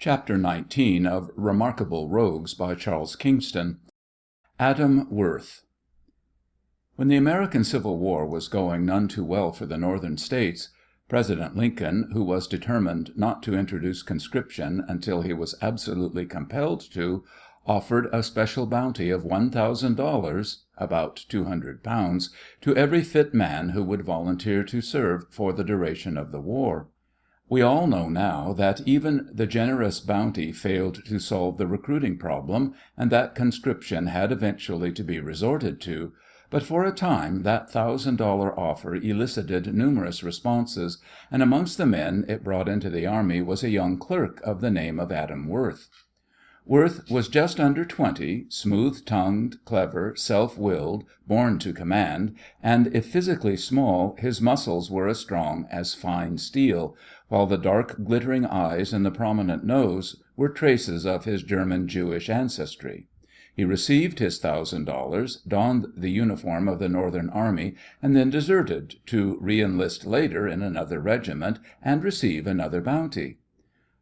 Chapter 19 of Remarkable Rogues by Charles Kingston. Adam Worth. When the American Civil War was going none too well for the Northern States, President Lincoln, who was determined not to introduce conscription until he was absolutely compelled to, offered a special bounty of $1,000 (about £200) to every fit man who would volunteer to serve for the duration of the war. We all know now that even the generous bounty failed to solve the recruiting problem, and that conscription had eventually to be resorted to, but for a time that $1,000 offer elicited numerous responses, and amongst the men it brought into the army was a young clerk of the name of Adam Worth. Worth was just under 20, smooth-tongued, clever, self-willed, born to command, and if physically small, his muscles were as strong as fine steel, while the dark, glittering eyes and the prominent nose were traces of his German Jewish ancestry. He received his $1,000, donned the uniform of the Northern Army, and then deserted, to re-enlist later in another regiment and receive another bounty.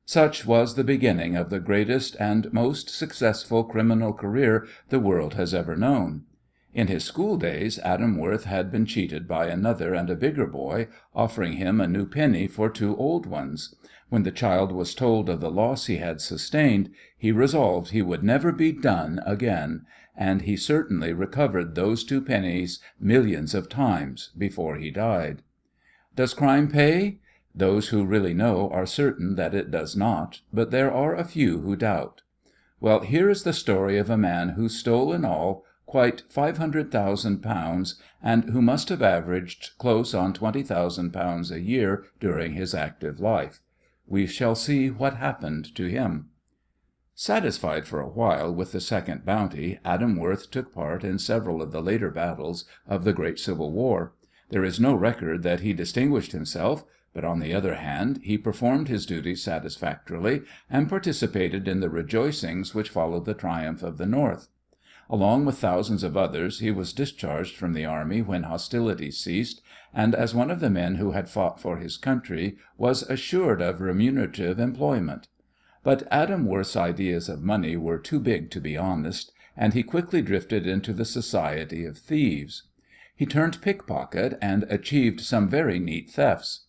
Such was the beginning of the greatest and most successful criminal career the world has ever known. In his school days Adam Worth had been cheated by another and a bigger boy, offering him a new penny for two old ones. When the child was told of the loss he had sustained, he resolved he would never be "done" again, and he certainly recovered those two pennies millions of times before he died. Does crime pay? Those who really know are certain that it does not, but there are a few who doubt. Well, here is the story of a man who stole in all quite £500,000, and who must have averaged close on £20,000 a year during his active life. We shall see what happened to him. Satisfied for a while with the second bounty, Adam Worth took part in several of the later battles of the great Civil War. There is no record that he distinguished himself, but on the other hand he performed his duties satisfactorily and participated in the rejoicings which followed the triumph of the North. Along with thousands of others he was discharged from the army when hostilities ceased, and as one of the men who had fought for his country was assured of remunerative employment. But Adam Worth's ideas of money were too big to be honest, and he quickly drifted into the society of thieves. He turned pickpocket and achieved some very neat thefts.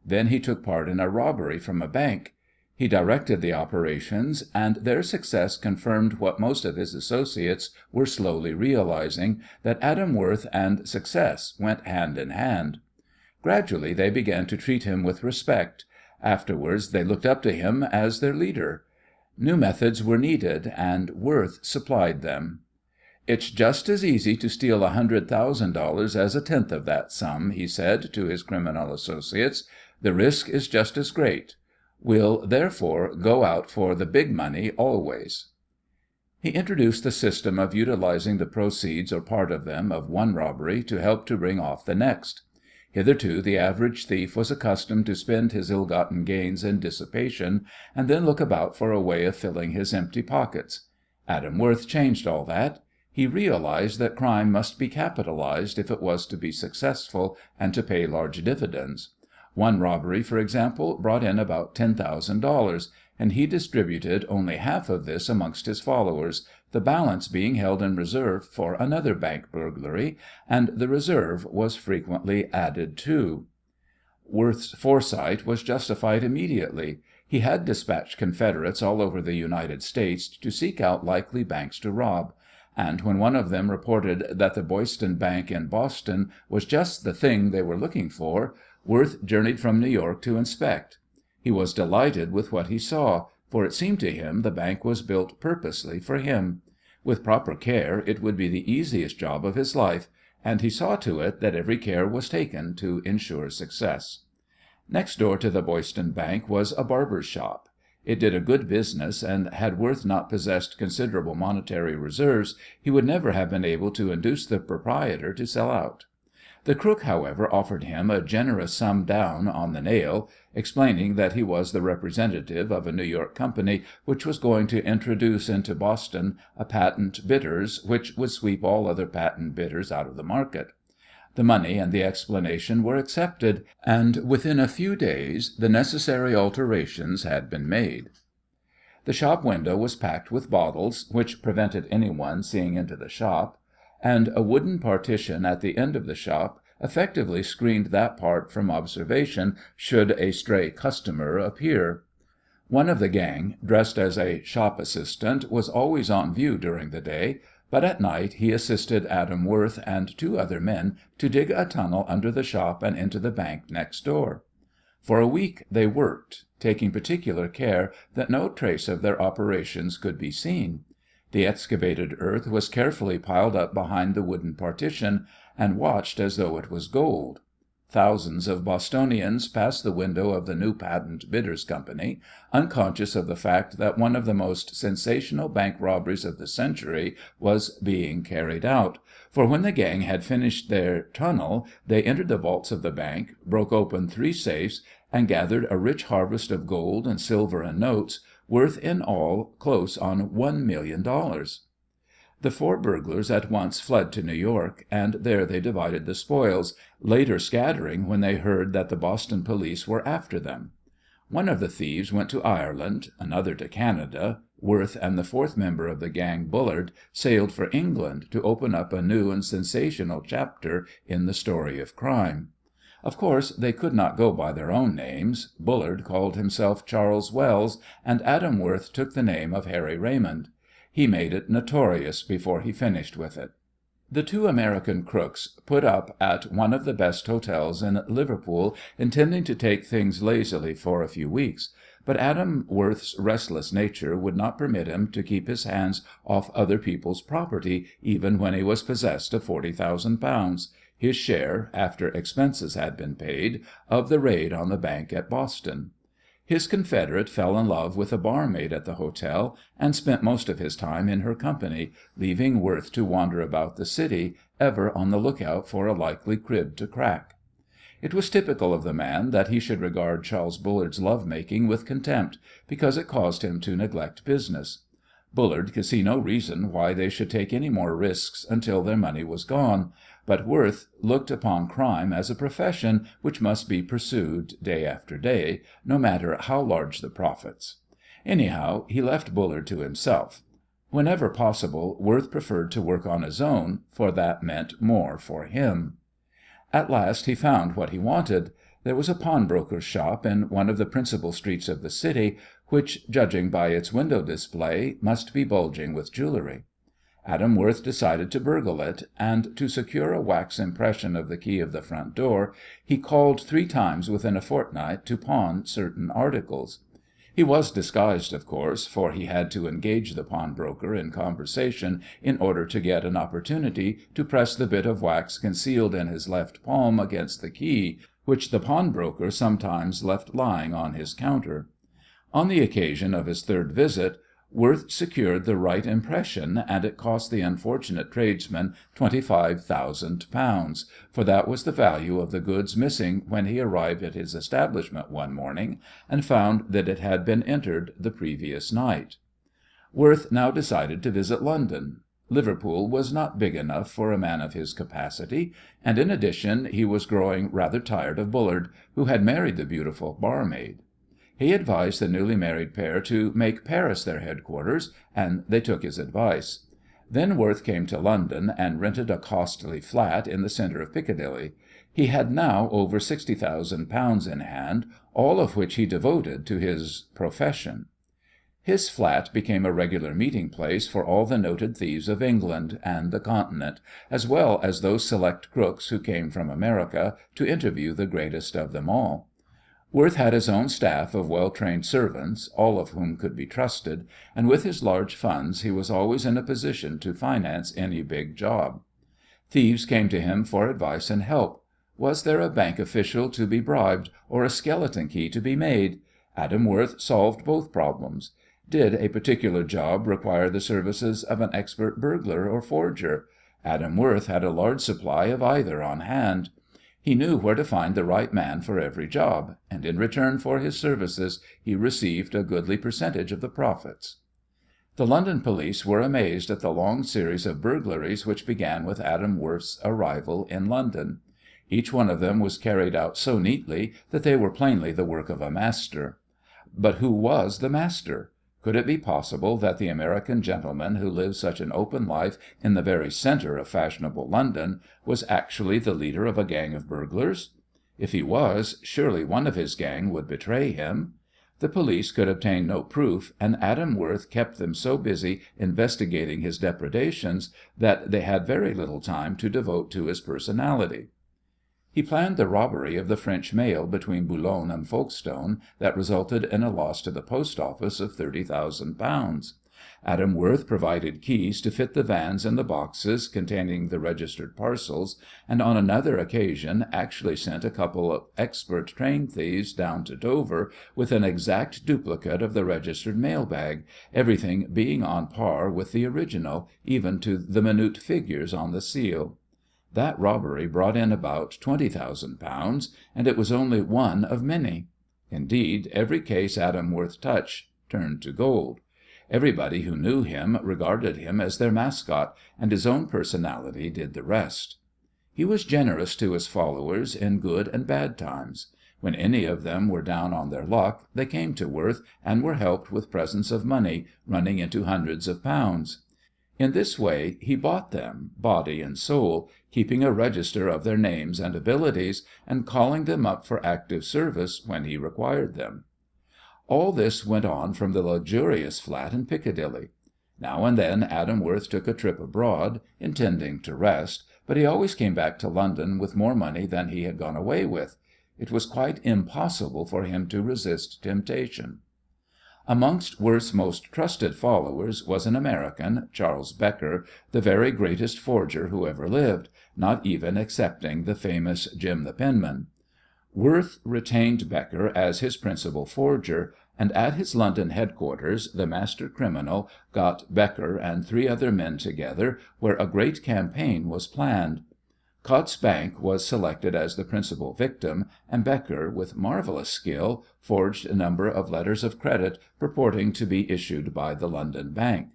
Then he took part in a robbery from a bank. He directed the operations, and their success confirmed what most of his associates were slowly realizing, that Adam Worth and success went hand in hand. Gradually they began to treat him with respect. Afterwards they looked up to him as their leader. New methods were needed, and Worth supplied them. "It's just as easy to steal $100,000 as a tenth of that sum," he said to his criminal associates. "The risk is just as great. We'll, therefore, go out for the big money always." He introduced the system of utilizing the proceeds or part of them of one robbery to help to bring off the next. Hitherto the average thief was accustomed to spend his ill-gotten gains in dissipation, and then look about for a way of filling his empty pockets. Adam Worth changed all that. He realized that crime must be capitalized if it was to be successful and to pay large dividends. One robbery, for example, brought in about $10,000, and he distributed only half of this amongst his followers, the balance being held in reserve for another bank burglary, and the reserve was frequently added to. Worth's foresight was justified immediately. He had dispatched Confederates all over the United States to seek out likely banks to rob, and when one of them reported that the Boyston Bank in Boston was just the thing they were looking for, Worth journeyed from New York to inspect. He was delighted with what he saw, for it seemed to him the bank was built purposely for him. With proper care it would be the easiest job of his life, and he saw to it that every care was taken to ensure success. Next door to the Boyston Bank was a barber's shop. It did a good business, and had Worth not possessed considerable monetary reserves, he would never have been able to induce the proprietor to sell out. The crook, however, offered him a generous sum down on the nail, explaining that he was the representative of a New York company which was going to introduce into Boston a patent bitters which would sweep all other patent bitters out of the market. The money and the explanation were accepted, and within a few days the necessary alterations had been made. The shop window was packed with bottles, which prevented anyone seeing into the shop, and a wooden partition at the end of the shop effectively screened that part from observation should a stray customer appear. One of the gang, dressed as a shop assistant, was always on view during the day, but at night he assisted Adam Worth and two other men to dig a tunnel under the shop and into the bank next door. For a week they worked, taking particular care that no trace of their operations could be seen. The excavated earth was carefully piled up behind the wooden partition and watched as though it was gold. Thousands of Bostonians passed the window of the New Patent Bitters Company, unconscious of the fact that one of the most sensational bank robberies of the century was being carried out, for when the gang had finished their tunnel they entered the vaults of the bank, broke open 3 safes, and gathered a rich harvest of gold and silver and notes, worth in all close on $1,000,000. The 4 burglars at once fled to New York, and there they divided the spoils, later scattering when they heard that the Boston police were after them. One of the thieves went to Ireland, another to Canada. Worth and the 4th member of the gang, Bullard, sailed for England to open up a new and sensational chapter in the story of crime. Of course, they could not go by their own names. Bullard called himself Charles Wells, and Adam Worth took the name of Harry Raymond. He made it notorious before he finished with it. The 2 American crooks put up at one of the best hotels in Liverpool, intending to take things lazily for a few weeks, but Adam Worth's restless nature would not permit him to keep his hands off other people's property, even when he was possessed of £40,000, his share, after expenses had been paid, of the raid on the bank at Boston. His confederate fell in love with a barmaid at the hotel, and spent most of his time in her company, leaving Worth to wander about the city, ever on the lookout for a likely crib to crack. It was typical of the man that he should regard Charles Bullard's love-making with contempt, because it caused him to neglect business. Bullard could see no reason why they should take any more risks until their money was gone, but Worth looked upon crime as a profession which must be pursued day after day, no matter how large the profits. Anyhow, he left Bullard to himself. Whenever possible, Worth preferred to work on his own, for that meant more for him. At last he found what he wanted. There was a pawnbroker's shop in one of the principal streets of the city, which, judging by its window display, must be bulging with jewellery. Adam Worth decided to burgle it, and to secure a wax impression of the key of the front door, he called 3 times within a fortnight to pawn certain articles. He was disguised, of course, for he had to engage the pawnbroker in conversation in order to get an opportunity to press the bit of wax concealed in his left palm against the key, which the pawnbroker sometimes left lying on his counter. On the occasion of his 3rd visit, Worth secured the right impression, and it cost the unfortunate tradesman £25,000, for that was the value of the goods missing when he arrived at his establishment one morning and found that it had been entered the previous night. Worth now decided to visit London. Liverpool was not big enough for a man of his capacity, and in addition he was growing rather tired of Bullard, who had married the beautiful barmaid. He advised the newly married pair to make Paris their headquarters, and they took his advice. Then Worth came to London and rented a costly flat in the centre of Piccadilly. He had now over £60,000 in hand, all of which he devoted to his profession. His flat became a regular meeting place for all the noted thieves of England and the Continent, as well as those select crooks who came from America to interview the greatest of them all. Worth had his own staff of well-trained servants, all of whom could be trusted, and with his large funds he was always in a position to finance any big job. Thieves came to him for advice and help. Was there a bank official to be bribed, or a skeleton key to be made? Adam Worth solved both problems. Did a particular job require the services of an expert burglar or forger? Adam Worth had a large supply of either on hand. He knew where to find the right man for every job, and in return for his services he received a goodly percentage of the profits. The London police were amazed at the long series of burglaries which began with Adam Worth's arrival in London. Each one of them was carried out so neatly that they were plainly the work of a master. But who was the master? Could it be possible that the American gentleman who lived such an open life in the very centre of fashionable London was actually the leader of a gang of burglars? If he was, surely one of his gang would betray him. The police could obtain no proof, and Adam Worth kept them so busy investigating his depredations that they had very little time to devote to his personality. He planned the robbery of the French mail between Boulogne and Folkestone that resulted in a loss to the post office of £30,000. Adam Worth provided keys to fit the vans and the boxes containing the registered parcels, and on another occasion actually sent a couple of expert train thieves down to Dover with an exact duplicate of the registered mail bag, everything being on par with the original, even to the minute figures on the seal. That robbery brought in about £20,000, and it was only one of many. Indeed, every case Adam Worth touched turned to gold. Everybody who knew him regarded him as their mascot, and his own personality did the rest. He was generous to his followers in good and bad times. When any of them were down on their luck, they came to Worth and were helped with presents of money running into hundreds of pounds. In this way he bought them, body and soul, keeping a register of their names and abilities, and calling them up for active service when he required them. All this went on from the luxurious flat in Piccadilly. Now and then Adam Worth took a trip abroad, intending to rest, but he always came back to London with more money than he had gone away with. It was quite impossible for him to resist temptation. Amongst Worth's most trusted followers was an American, Charles Becker, the very greatest forger who ever lived, not even excepting the famous Jim the Penman. Worth retained Becker as his principal forger, and at his London headquarters the master criminal got Becker and 3 other men together, where a great campaign was planned. Cott's Bank was selected as the principal victim, and Becker, with marvellous skill, forged a number of letters of credit purporting to be issued by the London Bank.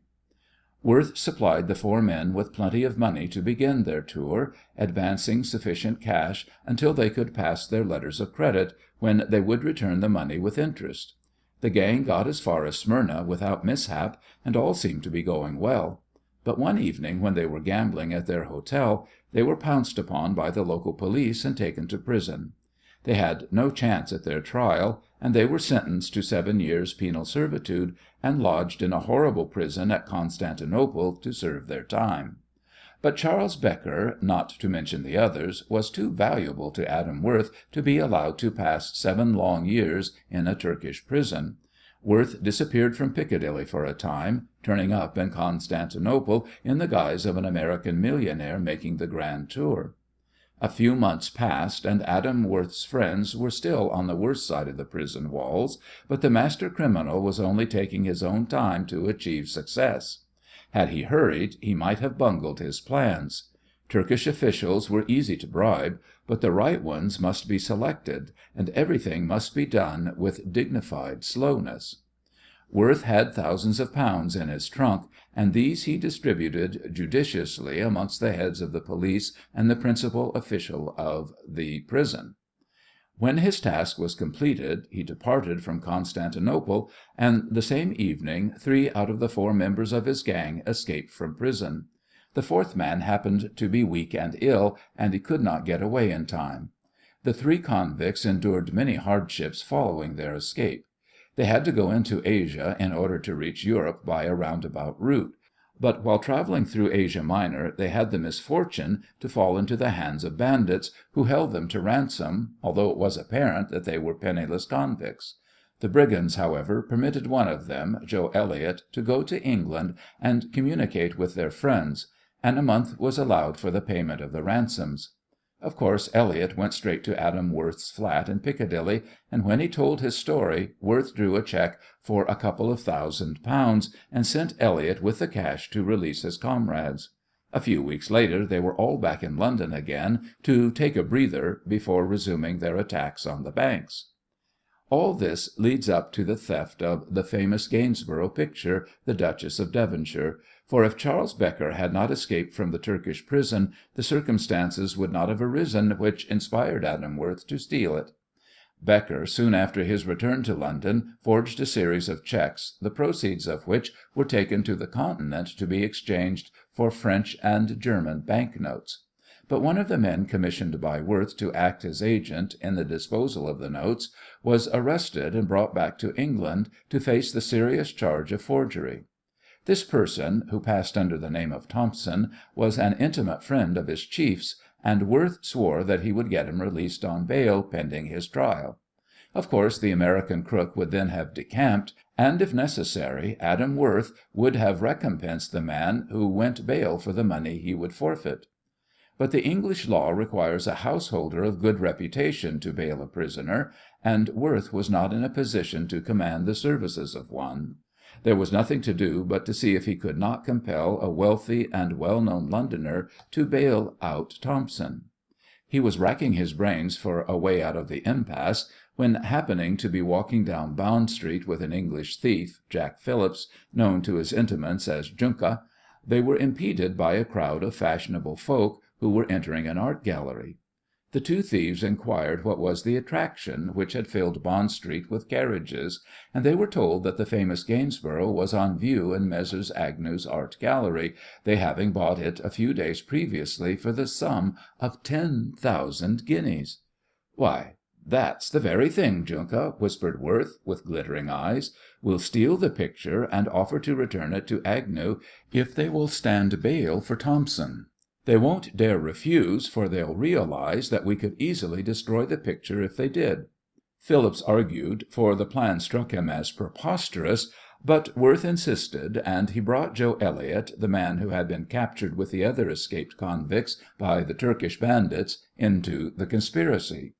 Worth supplied the 4 men with plenty of money to begin their tour, advancing sufficient cash until they could pass their letters of credit, when they would return the money with interest. The gang got as far as Smyrna without mishap, and all seemed to be going well. But one evening, when they were gambling at their hotel, they were pounced upon by the local police and taken to prison. They had no chance at their trial, and they were sentenced to 7 years' penal servitude and lodged in a horrible prison at Constantinople to serve their time. But Charles Becker, not to mention the others, was too valuable to Adam Worth to be allowed to pass 7 long years in a Turkish prison. Worth disappeared from Piccadilly for a time, turning up in Constantinople in the guise of an American millionaire making the grand tour. A few months passed, and Adam Worth's friends were still on the worst side of the prison walls, but the master criminal was only taking his own time to achieve success. Had he hurried, he might have bungled his plans. Turkish officials were easy to bribe, but the right ones must be selected, and everything must be done with dignified slowness. Worth had thousands of pounds in his trunk, and these he distributed judiciously amongst the heads of the police and the principal official of the prison. When his task was completed, he departed from Constantinople, and the same evening 3 out of the 4 members of his gang escaped from prison. The 4th man happened to be weak and ill, and he could not get away in time. The 3 convicts endured many hardships following their escape. They had to go into Asia in order to reach Europe by a roundabout route, but while travelling through Asia Minor they had the misfortune to fall into the hands of bandits, who held them to ransom, although it was apparent that they were penniless convicts. The brigands, however, permitted one of them, Joe Elliott, to go to England and communicate with their friends, and a month was allowed for the payment of the ransoms. Of course, Elliott went straight to Adam Worth's flat in Piccadilly, and when he told his story, Worth drew a cheque for a couple of £1,000 and sent Elliott with the cash to release his comrades. A few weeks later they were all back in London again to take a breather before resuming their attacks on the banks. All this leads up to the theft of the famous Gainsborough picture, The Duchess of Devonshire, for if Charles Becker had not escaped from the Turkish prison, the circumstances would not have arisen which inspired Adam Worth to steal it. Becker, soon after his return to London, forged a series of cheques, the proceeds of which were taken to the Continent to be exchanged for French and German bank notes. But one of the men commissioned by Worth to act as agent in the disposal of the notes was arrested and brought back to England to face the serious charge of forgery. This person, who passed under the name of Thompson, was an intimate friend of his chief's, and Worth swore that he would get him released on bail pending his trial. Of course, the American crook would then have decamped, and, if necessary, Adam Worth would have recompensed the man who went bail for the money he would forfeit. But the English law requires a householder of good reputation to bail a prisoner, and Worth was not in a position to command the services of one. There was nothing to do but to see if he could not compel a wealthy and well-known Londoner to bail out Thompson. He was racking his brains for a way out of the impasse, when, happening to be walking down Bond Street with an English thief, Jack Phillips, known to his intimates as Junka, they were impeded by a crowd of fashionable folk who were entering an art gallery. The two thieves inquired what was the attraction which had filled Bond Street with carriages, and they were told that the famous Gainsborough was on view in Messrs. Agnew's art gallery, they having bought it a few days previously for the sum of 10,000 guineas. "Why, that's the very thing, Junka," whispered Worth, with glittering eyes. "We'll steal the picture and offer to return it to Agnew if they will stand bail for Thompson. They won't dare refuse, for they'll realize that we could easily destroy the picture if they did." Phillips argued, for the plan struck him as preposterous, but Worth insisted, and he brought Joe Elliott, the man who had been captured with the other escaped convicts by the Turkish bandits, into the conspiracy.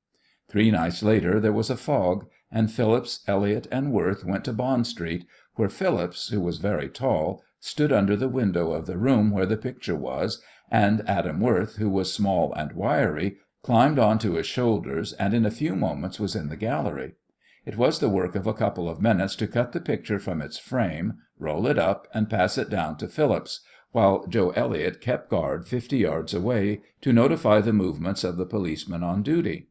3 nights later there was a fog, and Phillips, Elliott, and Worth went to Bond Street, where Phillips, who was very tall, stood under the window of the room where the picture was, and Adam Worth, who was small and wiry, climbed on to his shoulders, and in a few moments was in the gallery. It was the work of a couple of minutes to cut the picture from its frame, roll it up, and pass it down to Phillips, while Joe Elliott kept guard 50 yards away to notify the movements of the policeman on duty.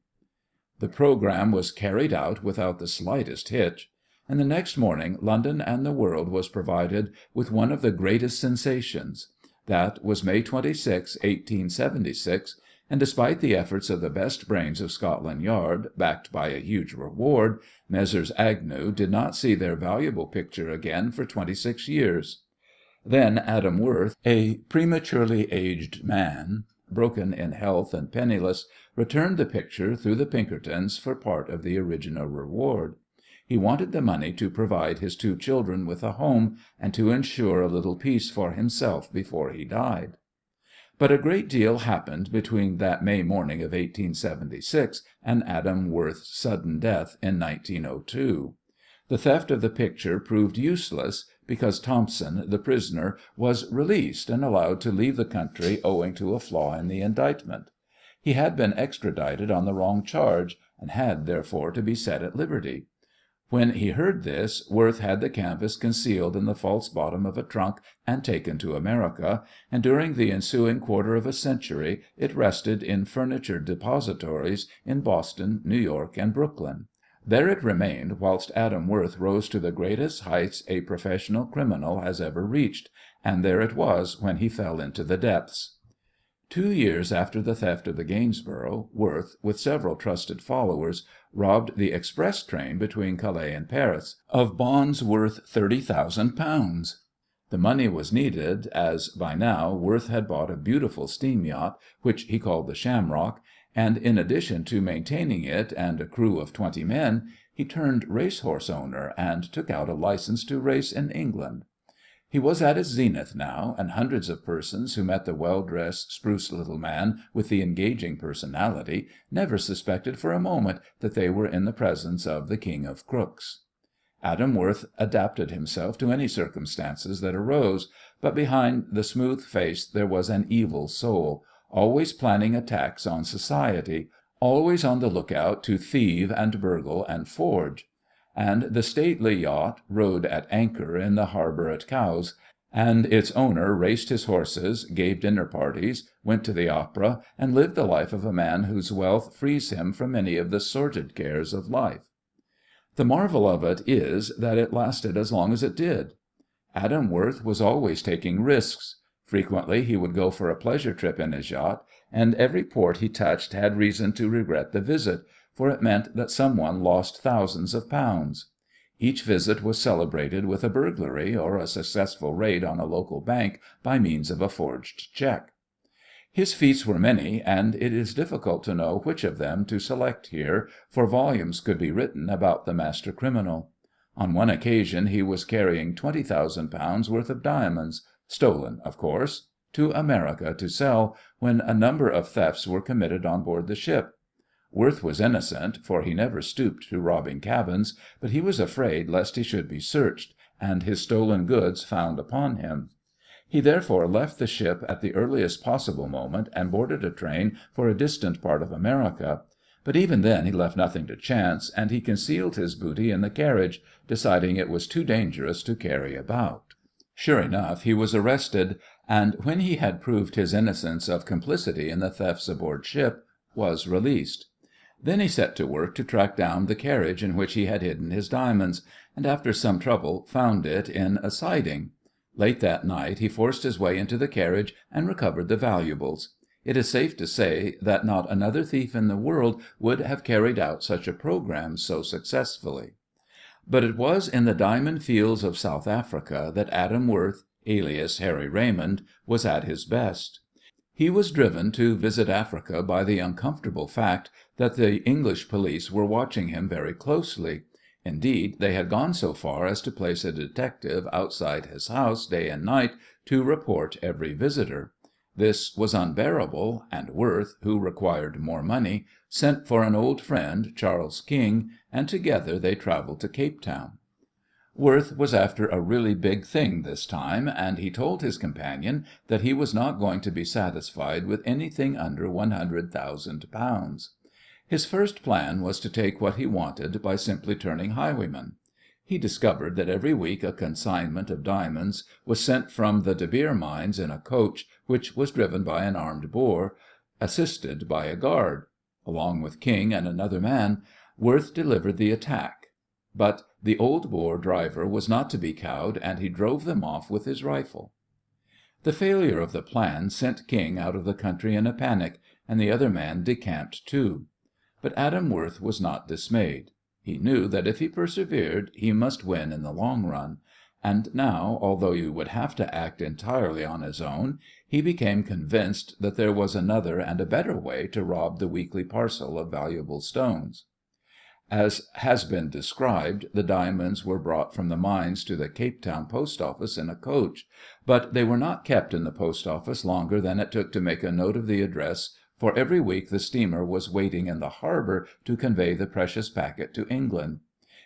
The programme was carried out without the slightest hitch, and the next morning London and the world was provided with one of the greatest sensations. That was May 26, 1876, and despite the efforts of the best brains of Scotland Yard, backed by a huge reward, Messrs. Agnew did not see their valuable picture again for 26 years. Then Adam Worth, a prematurely aged man, broken in health and penniless, returned the picture through the Pinkertons for part of the original reward. He wanted the money to provide his 2 children with a home, and to ensure a little peace for himself before he died. But a great deal happened between that May morning of 1876 and Adam Worth's sudden death in 1902. The theft of the picture proved useless, because Thompson, the prisoner, was released and allowed to leave the country owing to a flaw in the indictment. He had been extradited on the wrong charge, and had, therefore, to be set at liberty. When he heard this, Worth had the canvas concealed in the false bottom of a trunk and taken to America, and during the ensuing quarter of a century it rested in furniture depositories in Boston, New York, and Brooklyn. There it remained whilst Adam Worth rose to the greatest heights a professional criminal has ever reached, and there it was when he fell into the depths. 2 years after the theft of the Gainsborough, Worth, with several trusted followers, robbed the express train between Calais and Paris of bonds worth £30,000. The money was needed, as by now Worth had bought a beautiful steam yacht, which he called the Shamrock, and in addition to maintaining it and a crew of 20 men, he turned racehorse owner and took out a licence to race in England. He was at his zenith now, and hundreds of persons who met the well-dressed, spruce little man with the engaging personality never suspected for a moment that they were in the presence of the King of Crooks. Adam Worth adapted himself to any circumstances that arose, but behind the smooth face there was an evil soul, always planning attacks on society, always on the lookout to thieve and burgle and forge. And the stately yacht rode at anchor in the harbour at Cowes, and its owner raced his horses, gave dinner parties, went to the opera, and lived the life of a man whose wealth frees him from many of the sordid cares of life. The marvel of it is that it lasted as long as it did. Adam Worth was always taking risks. Frequently he would go for a pleasure trip in his yacht, and every port he touched had reason to regret the visit, for it meant that someone lost thousands of pounds. Each visit was celebrated with a burglary or a successful raid on a local bank by means of a forged check. His feats were many, and it is difficult to know which of them to select here, for volumes could be written about the master criminal. On one occasion he was carrying £20,000 worth of diamonds, stolen, of course, to America to sell, when a number of thefts were committed on board the ship. Worth was innocent, for he never stooped to robbing cabins, but he was afraid lest he should be searched, and his stolen goods found upon him. He therefore left the ship at the earliest possible moment and boarded a train for a distant part of America. But even then he left nothing to chance, and he concealed his booty in the carriage, deciding it was too dangerous to carry about. Sure enough, he was arrested, and when he had proved his innocence of complicity in the thefts aboard ship, was released. Then he set to work to track down the carriage in which he had hidden his diamonds, and after some trouble found it in a siding. Late that night he forced his way into the carriage and recovered the valuables. It is safe to say that not another thief in the world would have carried out such a program so successfully. But it was in the diamond fields of South Africa that Adam Worth, alias Harry Raymond, was at his best. He was driven to visit Africa by the uncomfortable fact that the English police were watching him very closely. Indeed, they had gone so far as to place a detective outside his house day and night to report every visitor. This was unbearable, and Worth, who required more money, sent for an old friend, Charles King, and together they travelled to Cape Town. Worth was after a really big thing this time, and he told his companion that he was not going to be satisfied with anything under £100,000. His first plan was to take what he wanted by simply turning highwayman. He discovered that every week a consignment of diamonds was sent from the De Beer mines in a coach which was driven by an armed Boer, assisted by a guard. Along with King and another man, Worth delivered the attack. But the old Boer driver was not to be cowed, and he drove them off with his rifle. The failure of the plan sent King out of the country in a panic, and the other man decamped too. But Adam Worth was not dismayed. He knew that if he persevered he must win in the long run, and now, although he would have to act entirely on his own, he became convinced that there was another and a better way to rob the weekly parcel of valuable stones. As has been described, the diamonds were brought from the mines to the Cape Town post office in a coach, but they were not kept in the post office longer than it took to make a note of the address, for every week the steamer was waiting in the harbour to convey the precious packet to England.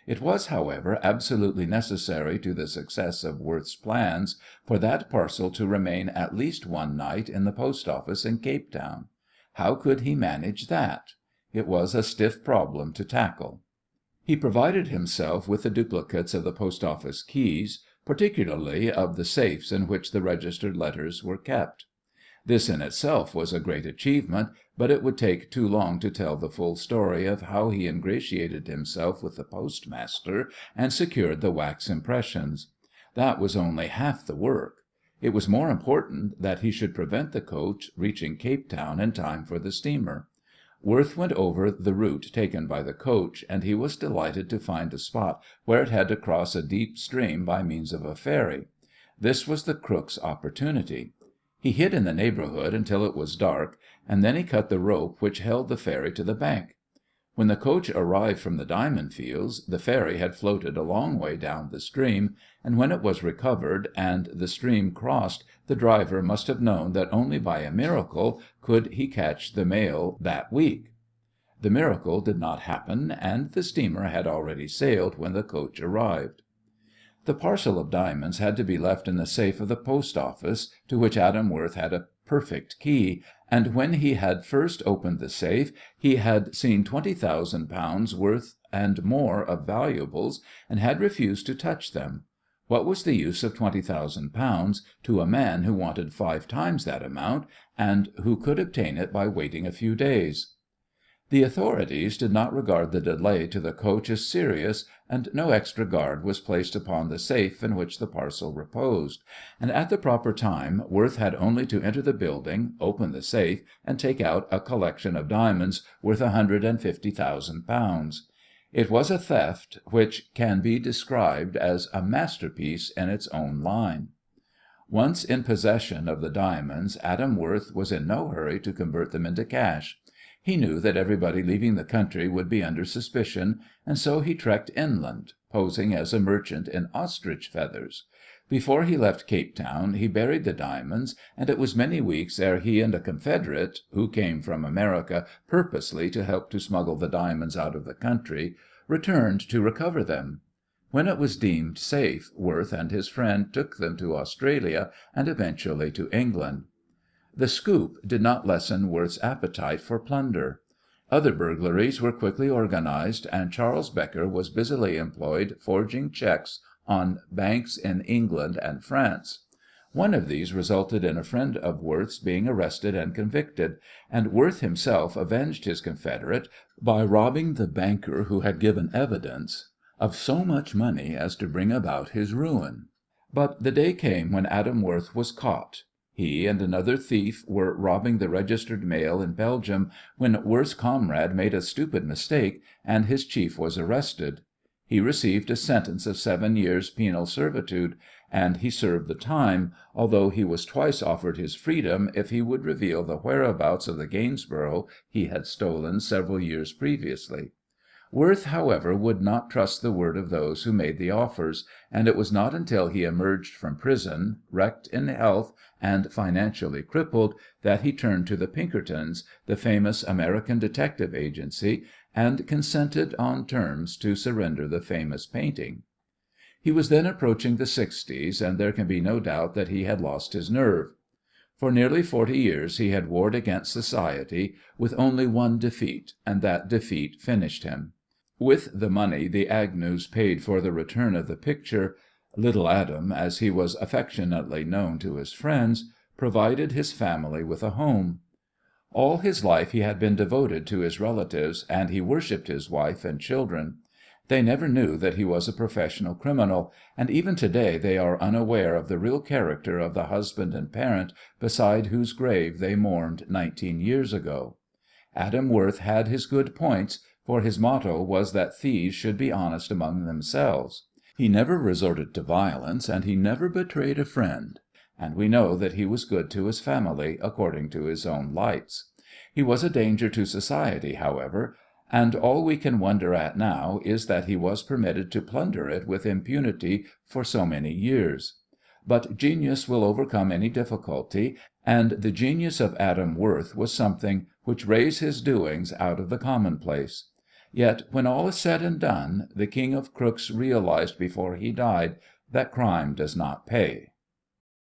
It was, however, absolutely necessary to the success of Worth's plans for that parcel to remain at least one night in the post office in Cape Town. How could he manage that? It was a stiff problem to tackle. He provided himself with the duplicates of the post office keys, particularly of the safes in which the registered letters were kept. This in itself was a great achievement, but it would take too long to tell the full story of how he ingratiated himself with the postmaster and secured the wax impressions. That was only half the work. It was more important that he should prevent the coach reaching Cape Town in time for the steamer. Worth went over the route taken by the coach, and he was delighted to find a spot where it had to cross a deep stream by means of a ferry. This was the crook's opportunity. He hid in the neighbourhood until it was dark, and then he cut the rope which held the ferry to the bank. When the coach arrived from the diamond fields, the ferry had floated a long way down the stream, and when it was recovered and the stream crossed, the driver must have known that only by a miracle could he catch the mail that week. The miracle did not happen, and the steamer had already sailed when the coach arrived. The parcel of diamonds had to be left in the safe of the post office, to which Adam Worth had a perfect key, and when he had first opened the safe he had seen £20,000 worth and more of valuables, and had refused to touch them. What was the use of £20,000 to a man who wanted 5 times that amount, and who could obtain it by waiting a few days? The authorities did not regard the delay to the coach as serious, and no extra guard was placed upon the safe in which the parcel reposed, and at the proper time Worth had only to enter the building, open the safe, and take out a collection of diamonds worth £150,000. It was a theft which can be described as a masterpiece in its own line. Once in possession of the diamonds, Adam Worth was in no hurry to convert them into cash. He knew that everybody leaving the country would be under suspicion, and so he trekked inland, posing as a merchant in ostrich feathers. Before he left Cape Town he buried the diamonds, and it was many weeks ere he and a confederate, who came from America purposely to help to smuggle the diamonds out of the country, returned to recover them. When it was deemed safe, Worth and his friend took them to Australia and eventually to England. The scoop did not lessen Worth's appetite for plunder. Other burglaries were quickly organized, and Charles Becker was busily employed forging checks on banks in England and France. One of these resulted in a friend of Worth's being arrested and convicted, and Worth himself avenged his confederate by robbing the banker who had given evidence of so much money as to bring about his ruin. But the day came when Adam Worth was caught. He and another thief were robbing the registered mail in Belgium when Worth's comrade made a stupid mistake, and his chief was arrested. He received a sentence of 7 years' penal servitude, and he served the time, although he was twice offered his freedom if he would reveal the whereabouts of the Gainsborough he had stolen several years previously. Worth, however, would not trust the word of those who made the offers, and it was not until he emerged from prison, wrecked in health and financially crippled, that he turned to the Pinkertons, the famous American detective agency, and consented on terms to surrender the famous painting. He was then approaching the 60s, and there can be no doubt that he had lost his nerve. For nearly 40 years he had warred against society, with only one defeat, and that defeat finished him. With the money the Agnews paid for the return of the picture, Little Adam, as he was affectionately known to his friends, provided his family with a home. All his life he had been devoted to his relatives, and he worshipped his wife and children. They never knew that he was a professional criminal, and even today they are unaware of the real character of the husband and parent beside whose grave they mourned 19 years ago. Adam Worth had his good points, for his motto was that thieves should be honest among themselves. He never resorted to violence, and he never betrayed a friend. And we know that he was good to his family, according to his own lights. He was a danger to society, however, and all we can wonder at now is that he was permitted to plunder it with impunity for so many years. But genius will overcome any difficulty, and the genius of Adam Worth was something which raised his doings out of the commonplace. Yet, when all is said and done, the king of crooks realized before he died that crime does not pay.